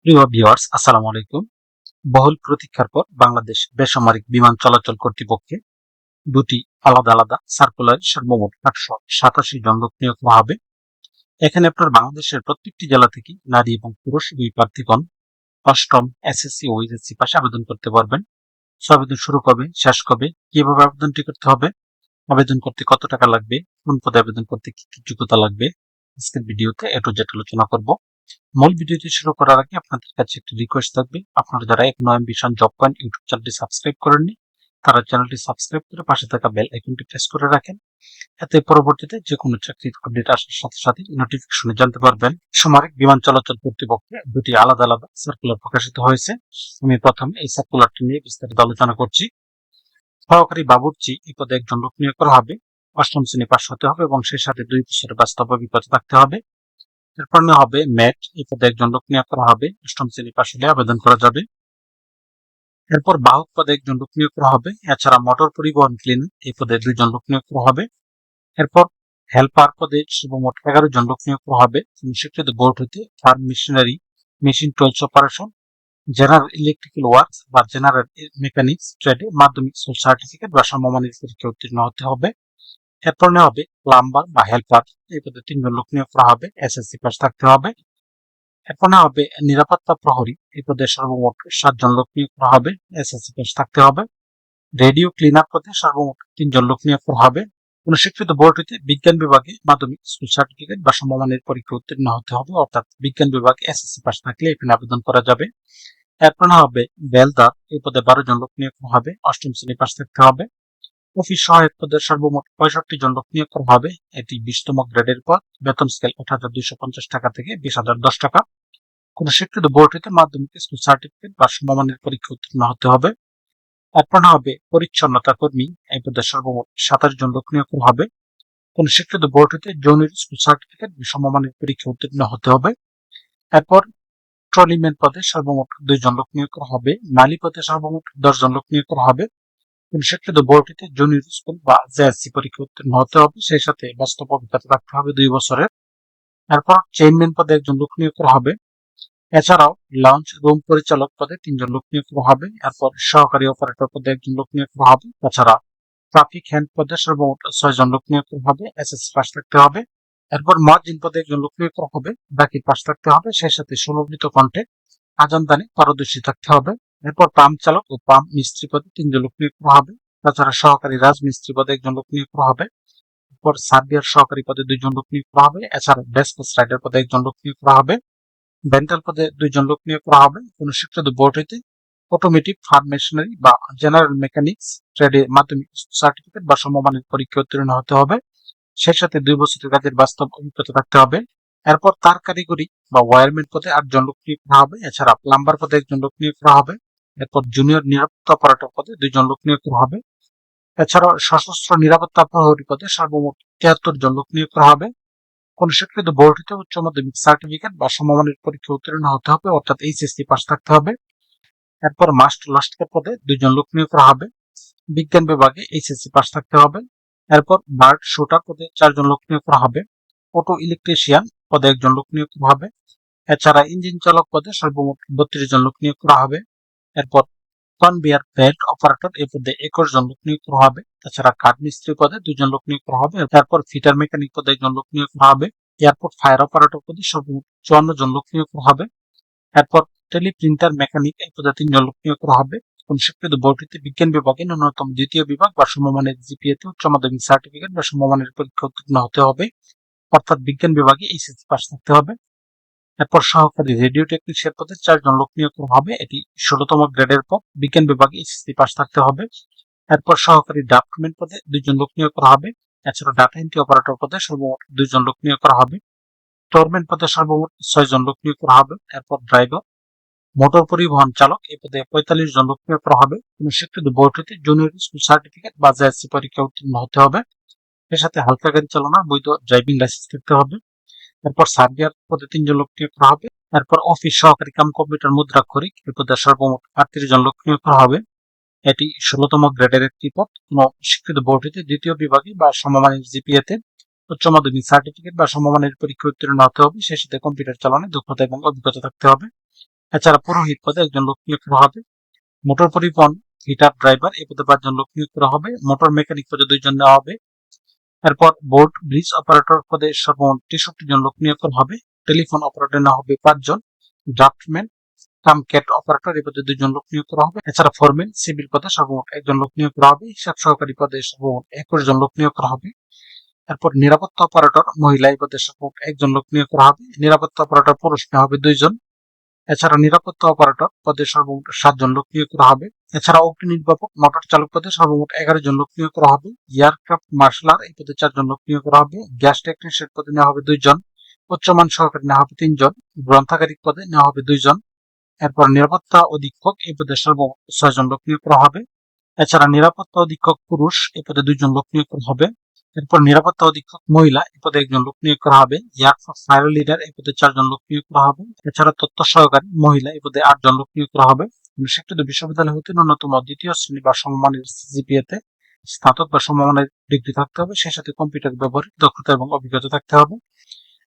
প্রিয় ভিউয়ার্স, আসসালামু আলাইকুম। বহুল প্রতীক্ষার পর বাংলাদেশ বেসামরিক বিমান চলাচল কর্তৃপক্ষে দুটি আলাদা আলাদা সার্কুলারে সর্বমোট ৮৮৭ জন লোক নিয়োগ করা হবে। এখানে আপনার বাংলাদেশের প্রত্যেকটি জেলা থেকে নারী এবং পুরুষ দুই প্রার্থীগণ অষ্টম এসএসসি ও এইচএসসি পাশে আবেদন করতে পারবেন। আবেদন শুরু কবে, শেষ কবে, কিভাবে আবেদনটি করতে হবে, আবেদন করতে কত টাকা লাগবে, কোন পদে আবেদন করতে কি কি যোগ্যতা লাগবে, আজকের ভিডিওতে এ টু জেড আলোচনা করব। মূল ভিডিওটি শুরু করার আগে আপনাদের কাছে একটি রিকোয়েস্ট থাকবে, আপনারা যারা এখনো অ্যাম্বিশন জব পয়েন্ট ইউটিউব চ্যানেলটি সাবস্ক্রাইব করেননি তারা চ্যানেলটি সাবস্ক্রাইব করে পাশে থাকা বেল আইকনটি প্রেস করে রাখেন। এতে পরবর্তীতে যে কোনো চাকরির আপডেট আসার সাথে সাথে নোটিফিকেশনে জানতে পারবেন। সামরিক বিমান চলাচল কর্তৃপক্ষে দুটি আলাদা আলাদা সার্কুলার প্রকাশিত হয়েছে। আমি প্রথমে এই সার্কুলারটি নিয়ে বিস্তারিত আলোচনা করছি। সহকারী বাবুর্চি এই পদে একজন লোক নিয়োগ করা হবে। অষ্টম শ্রেণী পাশ হতে হবে এবং সেই সাথে 2 বছরের বাস্তব অভিজ্ঞতা থাকতে হবে। এরপর হবে ম্যাট, এই পদে একজন লোক নিয়োগ করা হবে। অষ্টম শ্রেণী পাশ হলে আবেদন করা যাবে। এরপর বাহক পদে একজন লোক নিয়োগ করা হবে। এছাড়া মোটর পরিবহন ক্লিনার এই পদে 2 জন লোক নিয়োগ করা হবে। এরপর হেল্পার পদে সর্বমোট 11 জন লোক নিয়োগ করা হবে। স্বীকৃত বোর্ড হতে farm machinery, machine tools operation, general electrical works বা জেনারেল মেকানিক্স ট্রেডে মাধ্যমিক সার্টিফিকেট বা সমমানের পরীক্ষা উত্তীর্ণ হতে হবে। এরপর হবে প্লাম্বার বা হেল্পার, এই পদে 3 জন লোক নিয়োগ করা হবে। এসএসসি পাস থাকতে হবে। এরপর হবে নিরাপত্তা প্রহরী, এই পদে সর্বমোট 7 জন লোক নিয়োগ করা হবে। এসএসসি পাস থাকতে হবে। রেডিও ক্লিনার পদে সর্বমোট 3 জন লোক নিয়োগ করা হবে। কোন স্বীকৃত বোর্ড হইতে বিজ্ঞান বিভাগে মাধ্যমিক স্কুল সার্টিফিকেট বা সমমানের পরীক্ষা উত্তীর্ণ হতে হবে, অর্থাৎ বিজ্ঞান বিভাগে এসএসসি পাস থাকলে এখানে আবেদন করা যাবে। এরপর হবে বেলদার, এই পদে 12 জন লোক নিয়োগ করা হবে। অষ্টম শ্রেণী পাস থাকতে হবে। অফিস সহায়ক পদে সর্বমোট 65 জন লোক নিয়োগ করা হবে। এটি 20তম গ্রেডের পদ। বেতন স্কেল 8,250 টাকা থেকে 20,010 টাকা। কোন স্বীকৃত বোর্ড হতে মাধ্যমিক স্কুল সার্টিফিকেট বা সমমানের পরীক্ষা উত্তীর্ণ হতে হবে। এরপর হবে পরিচ্ছন্নতা কর্মী, এই পদে সর্বমোট 27 জন লোক নিয়োগ করা হবে। কোন স্বীকৃত বোর্ড হতে জুনিয়র স্কুল সার্টিফিকেট বা সমমানের পরীক্ষা উত্তীর্ণ হতে হবে। এরপর ট্রলিম্যান পদে সর্বমোট 2 জন লোক নিয়োগ করা হবে। মালি পদে সর্বমোট 10 জন লোক নিয়োগ করা হবে। কোন স্বীকৃত বোর্ড হতে জুনিয়র স্কুল বা জেএসসি পরীক্ষা উত্তীর্ণ হতে হবে, সেই সাথে বাস্তব অভিজ্ঞতা রাখতে হবে 2 বছরের। এরপর চেইনম্যান পদে একজন লোক নিয়োগ করা হবে। এছাড়াও লঞ্চ রুম পরিচালক পদে 3 জন লোক নিয়োগ করা হবে। এরপর সহকারী অপারেটর পদে একজন লোক নিয়োগ করা হবে। তাছাড়া ট্রাফিক হ্যান্ড পদে সর্বমোট 6 জন লোক নিয়োগ করা হবে। এসএসসি পাস থাকতে হবে। এরপর মুয়াজ্জিন পদে একজন লোক নিয়োগ করা হবে। বাকি পাস থাকতে হবে, সেই সাথে সুলভিত কণ্ঠে আজান দানে পারদর্শী থাকতে হবে। এরপর পাম্প চালক ও পাম্প মিস্ত্রি পদে 3 জন লোক নিয়োগ করা হবে। তাছাড়া সহকারী রাজমিস্ত্রি পদে একজন লোক নিয়োগ করা হবে। এরপর সার্বিয়ার সহকারী পদে 2 জন লোক নিয়োগ করা হবে। এছাড়া ডেসপাস রাইডার পদে একজন লোক নিয়োগ করা হবে। ডেন্টাল পদে 2 জন লোক নিয়োগ করা হবে। কোন স্বীকৃত বোর্ড হইতে অটোমেটিক ফার্ম মেশিনারি বা জেনারেল মেকানিক্স ট্রেডে মাধ্যমিক সার্টিফিকেট বা সমমানের পরীক্ষা উত্তীর্ণ হতে হবে, সেই সাথে 2 বছরের কাজের বাস্তব অভিজ্ঞতা থাকতে হবে। এরপর তার কারিগরি বা ওয়্যারম্যান পদে 8 জন লোক নিয়োগ করা হবে। এছাড়া প্লাম্বার পদে একজন লোক নিয়োগ করা হবে। এরপর জুনিয়র নিরাপত্তা অপারেটর পদে 2 জন লোক নিয়োগ করা হবে। এছাড়াও সশস্ত্র নিরাপত্তা প্রহরী পদে সর্বমোট 73 জন লোক নিয়োগ করা হবে। কোন স্বীকৃত বোর্ড হতে উচ্চ মাধ্যমিক সার্টিফিকেট বা সমমানের পরীক্ষা উত্তীর্ণ হতে হবে, অর্থাৎ এইচএসসি পাস থাকতে হবে। এরপর মাস্টার লাস্টকার পদে 2 জন লোক নিয়োগ করা হবে। বিজ্ঞান বিভাগে এইচএসসি পাস থাকতে হবে। এরপর বার্ড শুটার পদে 4 জন লোক নিয়োগ করা হবে। অটো ইলেকট্রিশিয়ান পদে 1 জন লোক নিয়োগ করা হবে। এছাড়া ইঞ্জিন চালক পদে সর্বমোট 32 জন লোক নিয়োগ করা হবে। এরপর কনভেয়ার বেল্ট অপারেটর এই পদে 21 জন লোক নিয়োগ করা হবে। তাছাড়া কাঠ মিস্ত্রি পদে 2 জন লোক নিয়োগ করা হবে। তারপর ফিটার মেকানিক পদে 1 জন লোক নিয়োগ করা হবে। এয়ারপোর্ট ফায়ার অপারেটর পদে সর্বমোট 54 জন লোক নিয়োগ করা হবে। এরপর টেলিপ্রিন্টার মেকানিক এই পদে 3 জন লোক নিয়োগ করা হবে। কোন স্বীকৃত বোর্ড হতে বিজ্ঞান বিভাগে ন্যূনতম দ্বিতীয় বিভাগ বা সমমানের জিপিএ তে উচ্চ মাধ্যমিক সার্টিফিকেট বা সমমানের পরীক্ষা উত্তীর্ণ হতে হবে, অর্থাৎ বিজ্ঞান বিভাগে এইচএসসি পাস থাকতে হবে। এরপর সহকারী রেডিও টেকনিশিয়ান পদে 4 জন লোক নিয়োগ করা হবে। এটি 16তম গ্রেডের পদ। বিজ্ঞান বিভাগে এইচএসসি পাস থাকতে হবে। এরপর সহকারী ড্রাফটম্যান পদে 2 জন লোক নিয়োগ করা হবে। এছাড়া ডাটা এন্ট্রি অপারেটর পদে সর্বমোট 2 জন লোক নিয়োগ করা হবে। স্টোরম্যান পদে সর্বমোট 6 জন লোক নিয়োগ করা হবে। এরপর ড্রাইভার, মোটর পরিবহন চালক এই পদে 45 জন লোক নিয়োগ করা হবে। কোন স্বীকৃত বোর্ড হতে জুনিয়র স্কুল সার্টিফিকেট বা জেএসসি পরীক্ষা উত্তীর্ণ হতে হবে, এর সাথে হালকা গাড়ি চালানোর বৈধ ড্রাইভিং লাইসেন্স থাকতে হবে। এরপর সার্বিয়ার পদে 3 জন লোক নিয়োগ করা হবে। এরপর অফিস সহকারী কাম কম্পিউটার মুদ্রাক্ষরিক এই পদে সর্বমোট 38 জন লোক নিয়োগ করা হবে। এটি 16তম গ্রেডের একটি পদ। কোন স্বীকৃত বোর্ড হতে দ্বিতীয় বিভাগে বা সমমানের জিপিএ তে উচ্চ মাধ্যমিক সার্টিফিকেট বা সমমানের পরীক্ষা উত্তীর্ণ হতে হবে, সেই সাথে কম্পিউটার চালানোর দক্ষতা এবং অভিজ্ঞতা থাকতে হবে। এছাড়া পুরোহিত পদে একজন লোক নিয়োগ করা হবে। মোটর পরিবহন হিটার ড্রাইভার এই পদে 5 জন লোক নিয়োগ করা হবে। মোটর মেকানিক পদে 2 জন নেওয়া হবে। এরপর বোট ব্রিজ অপারেটর পদে সর্বমোট 63 জন লোক নিয়োগ করা হবে। টেলিফোন অপারেটর নেওয়া হবে 5 জন। ড্রাফটম্যান কাম ক্যাট অপারেটর এই পদে 2 জন লোক নিয়োগ করা হবে। এছাড়া ফোরম্যান সিভিল পদে সর্বমোট 1 জন লোক নিয়োগ করা হবে। হিসাব সহকারী পদে সর্বমোট 21 জন লোক নিয়োগ করা হবে। এরপর নিরাপত্তা অপারেটর মহিলা এই পদে সর্বমোট 1 জন লোক নিয়োগ করা হবে। নিরাপত্তা অপারেটর পুরুষ নেওয়া হবে 2 জন। এছাড়া নিরাপত্তা অপারেটর পদে সর্বমোট 7 জন লোক নিয়োগ করা হবে। এছাড়া অগ্নি নির্বাপক মোটর চালক পদে সর্বমোট 11 জন লোক নিয়োগ করা হবে। এয়ারক্রাফট মার্শালার এই পদে 4 জন লোক নিয়োগ করা হবে। গ্যাস টেকনিশিয়ান পদে নেওয়া হবে 2 জন। উচ্চমান সহকারী নেওয়া হবে 3 জন। গ্রন্থাগারিক পদে নেওয়া হবে 2 জন। এরপর নিরাপত্তা অধীক্ষক এই পদে সর্বমোট 6 জন লোক নিয়োগ করা হবে। এছাড়া নিরাপত্তা অধীক্ষক পুরুষ এই পদে 2 জন লোক নিয়োগ করা হবে। এরপর নিরাপত্তা অধীক্ষক মহিলা এই পদে 1 জন লোক নিয়োগ করা হবে। এয়ারফোর্স ফায়ার লিডার এই পদে 4 জন লোক নিয়োগ করা হবে। এছাড়া তথ্য সহকারী মহিলা এই পদে 8 জন লোক নিয়োগ করা হবে। শিক্ষিত বিশ্ববিদ্যালয় হতে ন্যূনতম দ্বিতীয় শ্রেণী বা সমমানের সিজিপিএ তে স্নাতক বা সমমানের ডিগ্রি থাকতে হবে। সেই সাথে কম্পিউটার ব্যবহারের দক্ষতা এবং অভিজ্ঞতা থাকতে হবে।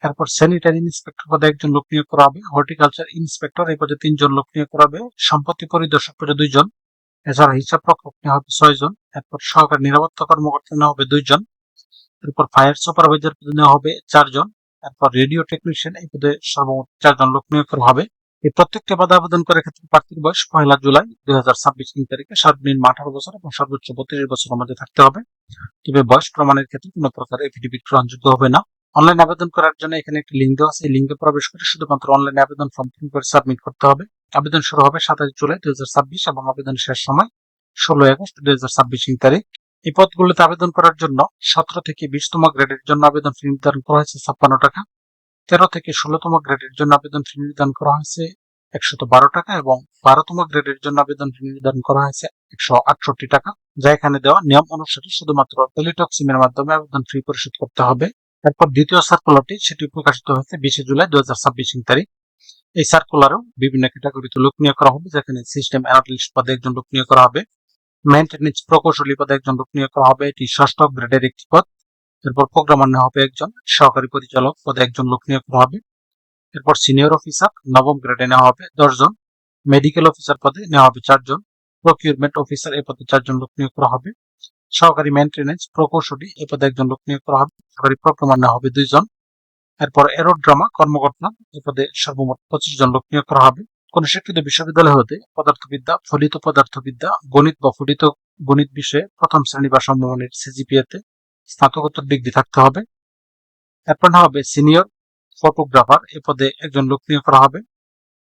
এরপর স্যানিটারি ইন্সপেক্টর পদে 1 জন লোক নিয়োগ করা হবে। হর্টিকালচার ইন্সপেক্টর এই পদে 3 জন লোক নিয়োগ করা হবে। সম্পত্তি পরিদর্শক পদে 2 জন। এছাড়া হিসাব রক্ষক নেওয়া হবে 6 জন। এরপর সহকারী নিরাপত্তা কর্মকর্তা নেওয়া হবে 2 জন। এরপর ফায়ার সুপারভাইজার পদে নেওয়া হবে 4 জন। এরপর রেডিও টেকনিশিয়ান এই পদে সর্বমোট 4 জন লোক নিয়োগ করা হবে। এই প্রত্যেকটি পদে আবেদন করার ক্ষেত্রে প্রার্থীর বয়স 1 জুলাই 2026 তারিখে সর্বনিম্ন 18 বছর এবং সর্বোচ্চ 32 বছরের মধ্যে থাকতে হবে। তবে বয়স প্রমাণের ক্ষেত্রে কোনো প্রকার এফিডেভিট গ্রহণযোগ্য হবে না। অনলাইন আবেদন করার জন্য এখানে একটি লিঙ্ক দেওয়া আছে। এই লিঙ্কে প্রবেশ করে শুধুমাত্র অনলাইনে আবেদন ফর্ম পূরণ করে সাবমিট করতে হবে। আবেদন শুরু হবে 27 জুলাই 2026 এবং আবেদন শেষ সময় 16 আগস্ট 2026 তারিখ। এই পদগুলোতে আবেদন করার জন্য 17 থেকে 20তম গ্রেডের জন্য আবেদন ফি নির্ধারণ করা হয়েছে 56 টাকা। 13 থেকে 16তম গ্রেডের জন্য আবেদন ফি নির্ধারণ করা হয়েছে 112 টাকা এবং 12তম গ্রেডের জন্য আবেদন ফি নির্ধারণ করা হয়েছে 168 টাকা, যা এখানে দেওয়া নিয়ম অনুসারে শুধুমাত্র টেলিটক সিমের মাধ্যমে আবেদন ফি পরিশোধ করতে হবে। এরপর দ্বিতীয় সার্কুলারটি সেটি প্রকাশিত হয়েছে 20 জুলাই 2026 তারিখ। এই সার্কুলারেও বিভিন্ন ক্যাটাগরিতে লোক নিয়োগ করা হবে, যেখানে সিস্টেম অ্যানালিস্ট পদে 1 জন লোক নিয়োগ করা হবে। মেইনটেনেন্স প্রকৌশলী পদে 1 জন লোক নিয়োগ করা হবে, এটি 6ষ্ঠ গ্রেডের একটি পদ। এরপর প্রোগ্রামার নেওয়া হবে 1 জন। সহকারী পরিচালক পদে 1 জন লোক নিয়োগ করা হবে। এরপর সিনিয়র অফিসার 9ম গ্রেডে নেওয়া হবে 10 জন। মেডিকেল অফিসার পদে নেওয়া হবে 4 জন। প্রকিউরমেন্ট অফিসার এই পদে 4 জন লোক নিয়োগ করা হবে। সহকারী মেইনটেনেন্স প্রকৌশলী এই পদে 1 জন লোক নিয়োগ করা হবে। সহকারী প্রোগ্রামার নেওয়া হবে 2 জন। এরপর এরোড্রামা কর্মকর্তা এই পদে সর্বমোট 25 জন লোক নিয়োগ করা হবে। কোন শিক্ষিত বিশ্ববিদ্যালয় হতে পদার্থবিদ্যা, ফলিত পদার্থবিদ্যা, গণিত বা ফলিত গণিত বিষয়ে প্রথম শ্রেণী বা সমমানের সিজিপিএ তে স্নাতকোত্তর ডিগ্রি থাকতে হবে। এরপর নেওয়া হবে সিনিয়র ফটোগ্রাফার এই পদে 1 জন লোক নিয়োগ করা হবে।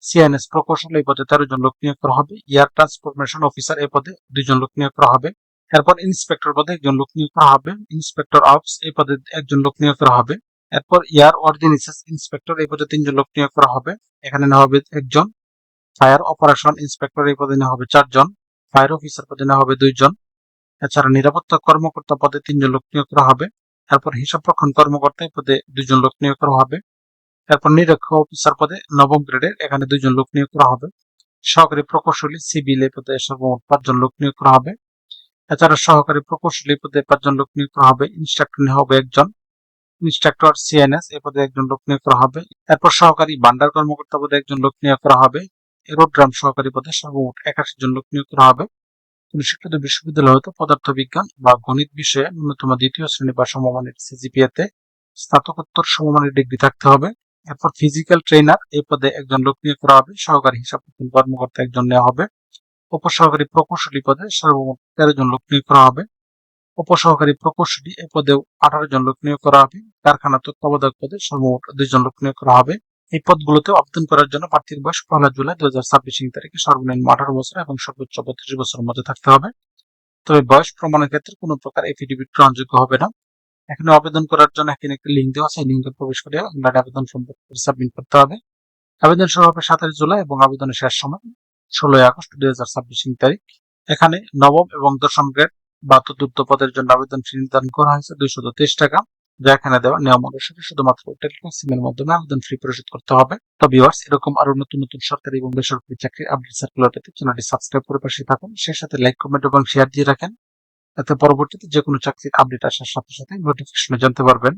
সিএনএস প্রকৌশল এই পদে 13 জন লোক নিয়োগ করা হবে। এয়ার ট্রান্সফরমেশন অফিসার এই পদে 2 জন লোক নিয়োগ করা হবে। এরপর ইন্সপেক্টর পদে 1 জন লোক নিয়োগ করা হবে। ইন্সপেক্টর অফস এই পদে 1 জন লোক নিয়োগ করা হবে। এরপর এয়ার অর্ডিনেন্সেস ইন্সপেক্টর এই পদে 3 জন লোক নিয়োগ করা হবে। এখানে নেওয়া হবে 1 জন। ফায়ার অপারেশন ইন্সপেক্টর এই পদে নেওয়া হবে 4 জন। ফায়ার অফিসার পদে নেওয়া হবে 2 জন। এছাড়া নিরাপত্তা কর্মকর্তা পদে 3 জন লোক নিয়োগ করা হবে। এরপর হিসাব রক্ষণ কর্মকর্তা এই পদে 2 জন লোক নিয়োগ করা হবে। এরপর নিরীক্ষক অফিসার পদে 9ম গ্রেডের এখানে 2 জন লোক নিয়োগ করা হবে। সহকারী প্রকৌশলী সিভিল এই পদে সর্বমোট 5 জন লোক নিয়োগ করা হবে। এছাড়া সহকারী প্রকৌশলী পদে 5 জন লোক নিয়োগ করা হবে। ইনস্ট্রাক্টর নেওয়া হবে 1 জন। ইনস্ট্রাক্টর সিএনএস এই পদে 1 জন লোক নিয়োগ করা হবে। এরপর সহকারী ভান্ডার কর্মকর্তা পদে 1 জন লোক নিয়োগ করা হবে। এরোড্রাম সহকারী পদে সর্বমোট 81 জন লোক নিয়োগ করা হবে। কোন শিক্ষিত বিশ্ববিদ্যালয় হতে পদার্থবিজ্ঞান বা গণিত বিষয়ে ন্যূনতম দ্বিতীয় শ্রেণী বা সমমানের সিজিপিএ তে স্নাতকোত্তর সমমানের ডিগ্রি থাকতে হবে। এরপর ফিজিক্যাল ট্রেনার এই পদে 1 জন লোক নিয়োগ করা হবে। সহকারী হিসাব কর্মকর্তা 1 জন নেওয়া হবে। উপসহকারী প্রকৌশলী পদে সর্বমোট 13 জন লোক নিয়োগ করা হবে। উপসহকারী প্রকৌশলী এই পদেও 18 জন লোক নিয়োগ করা হবে। কারখানা তত্ত্বাবধায়ক পদে সর্বমোট 2 জন লোক নিয়োগ করা হবে। এই পদগুলোতে আবেদন করার জন্য প্রার্থীর বয়স 1 জুলাই 2026 তারিখে সর্বনিম্ন 18 বছর এবং সর্বোচ্চ 32 বছরের মধ্যে থাকতে হবে। তবে বয়স প্রমাণের ক্ষেত্রে কোনো প্রকার এফিডেভিট গ্রহণযোগ্য হবে না। এখানে আবেদন করার জন্য এখানে একটি লিঙ্ক দেওয়া আছে। এই লিঙ্কে প্রবেশ করে অনলাইন আবেদন সাবমিট করতে হবে। আবেদন শুরু হবে 27 জুলাই এবং আবেদনের শেষ সময় 16 আগস্ট 2026 তারিখ। এখানে 9ম এবং 10ম গ্রেড বা তদুর্ধ্ব পদের জন্য আবেদন ফি নির্ধারণ করা হয়েছে 223 টাকা, যা এখানে দেওয়া নিয়ম অনুসারে শুধুমাত্র টেলিটক সিমের মাধ্যমে আবেদন ফি পরিশোধ করতে হবে। তো ভিউয়ার্স, এরকম আরো নতুন নতুন সরকারি এবং বেসরকারি চাকরির আপডেট সার্কুলার পেতে চ্যানেলটি সাবস্ক্রাইব করে পাশে থাকুন। সেই সাথে লাইক, কমেন্ট এবং শেয়ার দিয়ে রাখেন, যাতে পরবর্তীতে যে কোনো চাকরির আপডেট আসার সাথে সাথে নোটিফিকেশন জানতে পারবেন।